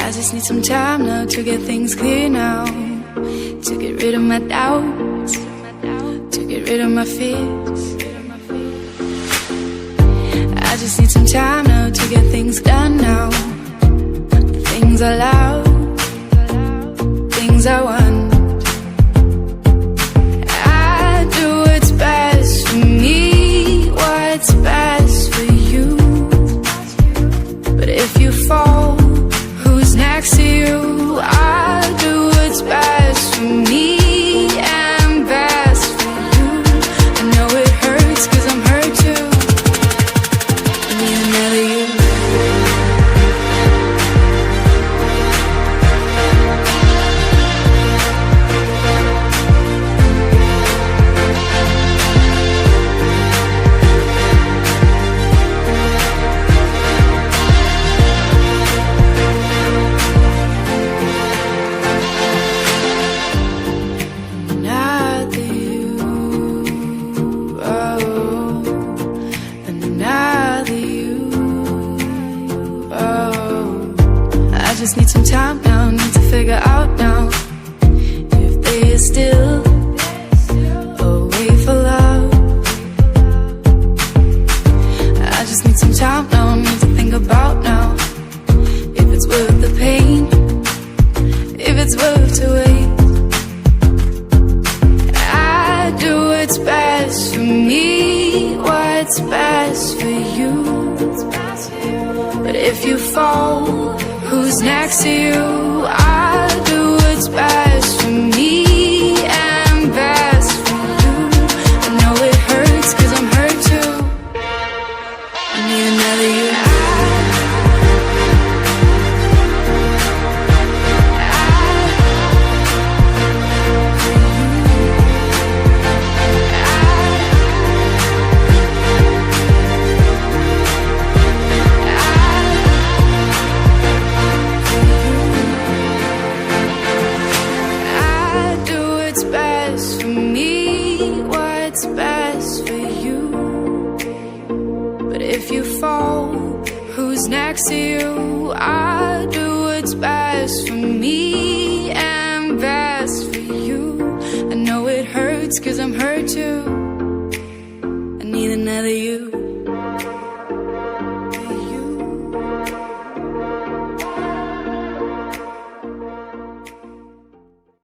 I just need some time now to get things clear now, to get rid of my doubts, to get rid of my fears. I just need some time now to get things done now. Things I love, things I want. I do what's best for me, what's best for you. But if you fall, who's next to you? I do what's best for me and best for you. I know it hurts 'cause I'm hurt too. I need another you. I just need some time now, need to figure out now if there is still a way for love. I just need some time now, need to think about now if it's worth the pain, if it's worth to wait. I do what's best for me, what's best for you. But if you fall, who's next to you? I do what's best for me and best for you. I know it hurts 'cause I'm hurt too. I need another you. If you fall, who's next to you? I do what's best for me and best for you. I know it hurts 'cause I'm hurt too. I need another you.